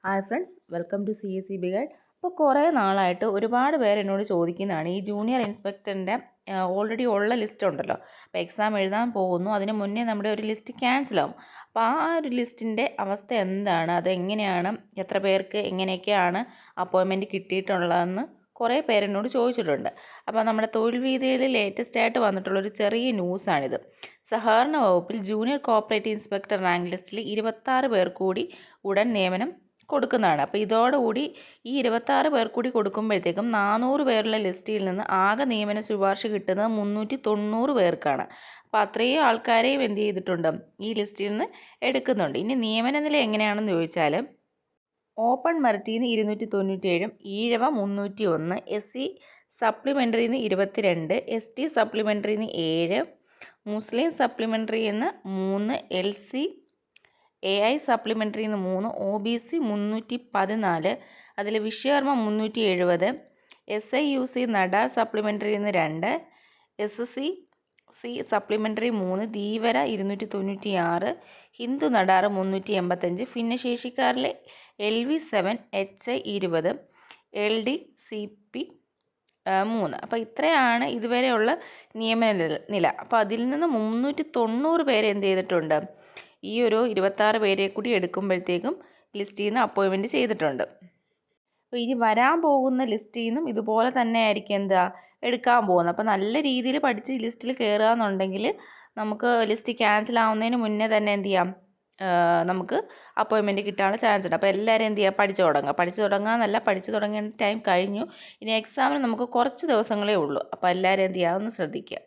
Hi friends, welcome to CSEB guide. അപ്പോൾ കുറേ നാളായിട്ട് ഒരുപാട് പേര് എന്നോട് ചോദിക്കുന്നതാണ് ഈ ജൂനിയർ ഇൻസ്പെക്ടറിൻ്റെ ഓൾറെഡി ഉള്ള ലിസ്റ്റ് ഉണ്ടല്ലോ. അപ്പോൾ എക്സാം എഴുതാൻ പോകുന്നു, അതിന് മുന്നേ നമ്മുടെ ഒരു ലിസ്റ്റ് ക്യാൻസലാവും. അപ്പോൾ ആ ഒരു ലിസ്റ്റിൻ്റെ അവസ്ഥ എന്താണ്, അതെങ്ങനെയാണ്, എത്ര പേർക്ക് എങ്ങനെയൊക്കെയാണ് അപ്പോയിൻമെൻറ്റ് കിട്ടിയിട്ടുള്ളതെന്ന് കുറേ പേരെന്നോട് ചോദിച്ചിട്ടുണ്ട്. അപ്പോൾ നമ്മുടെ തൊഴിൽ വീതിയിൽ ലേറ്റസ്റ്റ് ആയിട്ട് വന്നിട്ടുള്ളൊരു ചെറിയ ന്യൂസാണിത്. സഹകരണ വകുപ്പിൽ ജൂനിയർ കോപ്പറേറ്റീവ് ഇൻസ്പെക്ടർ റാങ്ക് ലിസ്റ്റിൽ 26 പേർ കൂടി ഉടൻ നിയമനം കൊടുക്കുന്നതാണ്. അപ്പോൾ ഇതോടുകൂടി ഈ 26 പേർ കൂടി കൊടുക്കുമ്പോഴത്തേക്കും 400 പേരുള്ള ലിസ്റ്റിൽ നിന്ന് ആകെ നിയമന ശുപാർശ കിട്ടുന്നത് 390 പേർക്കാണ്. അപ്പോൾ അത്രയും ആൾക്കാരെയും എന്ത് ചെയ്തിട്ടുണ്ട്, ഈ ലിസ്റ്റിൽ നിന്ന് എടുക്കുന്നുണ്ട്. ഇനി നിയമന നില എങ്ങനെയാണെന്ന് ചോദിച്ചാൽ, ഓപ്പൺ മെറിറ്റിൽ നിന്ന് 297, ഈഴവ 301, SC സപ്ലിമെൻ്ററിയിൽ നിന്ന് 22, ST സപ്ലിമെൻ്ററിയിൽ നിന്ന് 7, മുസ്ലിം സപ്ലിമെൻ്ററിയിൽ നിന്ന് 3, LC AI സപ്ലിമെൻ്ററിയിൽ നിന്ന് 3, OBC 314, അതിൽ വിശ്വകർമ്മ 370, SIUC നടാർ സപ്ലിമെൻ്ററിയിൽ നിന്ന് 2, SC supplementary 3, Dheevara 296, Hindu Nadar 385, ഭിന്നശേഷിക്കാരിൽ LV7, HI 20, LD CP 3. അപ്പോൾ ഇത്രയാണ് ഇതുവരെയുള്ള നിയമന നില. അപ്പോൾ അതിൽ നിന്ന് 390 പേര് എന്ത് ചെയ്തിട്ടുണ്ട്, ഈ ഒരു 26 പേരെ കൂടി എടുക്കുമ്പോഴത്തേക്കും ലിസ്റ്റിൽ നിന്ന് അപ്പോയിൻമെൻറ്റ് ചെയ്തിട്ടുണ്ട്. അപ്പോൾ ഇനി വരാൻ പോകുന്ന ലിസ്റ്റിൽ നിന്നും ഇതുപോലെ തന്നെ ആയിരിക്കും എന്താ എടുക്കാൻ പോകുന്നത്. അപ്പോൾ നല്ല രീതിയിൽ പഠിച്ച് ലിസ്റ്റിൽ കയറുക എന്നുണ്ടെങ്കിൽ നമുക്ക് ലിസ്റ്റ് ക്യാൻസൽ ആവുന്നതിന് മുന്നേ തന്നെ എന്ത് ചെയ്യാം, നമുക്ക് അപ്പോയിൻമെൻറ്റ് കിട്ടാനുള്ള ചാൻസ് ഉണ്ട്. അപ്പോൾ എല്ലാവരും എന്ത് ചെയ്യുക, പഠിച്ചു തുടങ്ങാമെന്നല്ല, പഠിച്ചു തുടങ്ങേണ്ട ടൈം കഴിഞ്ഞു. ഇനി എക്സാമിന് നമുക്ക് കുറച്ച് ദിവസങ്ങളേ ഉള്ളൂ. അപ്പോൾ എല്ലാവരും എന്ത് ചെയ്യുക, ഒന്ന് ശ്രദ്ധിക്കുക.